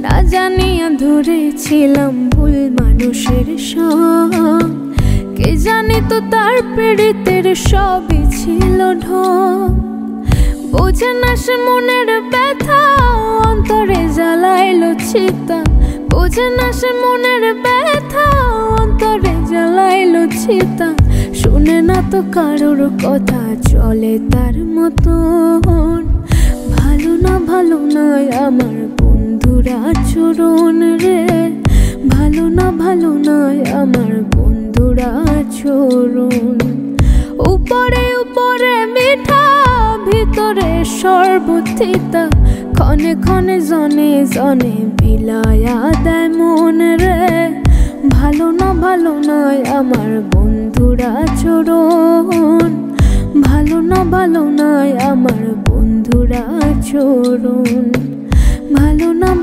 না জানিয়া ধরেছিলাম ভুল মানুষের সঙ্গ। কে জানি তো তার পীড়িতের সবই ছিল ঢং। বোঝে না সে মনের ব্যথা, অন্তরে জ্বালাইলো চিতা। বোঝে না সে মনের ব্যথা, অন্তরে জ্বালাইলো চিতা। শুনে না তো কারোর কথা, চলে তার মতন। ভালো না ভালো নয় আমার বন্ধুর আচরণ রে। ভালো না ভালো নয় আমার বন্ধুর আচরণ। উপরে উপরে মিঠা, ভিতরে সর্বতিতা। ক্ষণে ক্ষণে জনে জনে বিলায়া দেয় মন রে। ভালো না ভালো নয় আমার বন্ধুর আচরণ। ভালো না ভালো নয় আমার বন্ধুর আচরণ। ভালো না।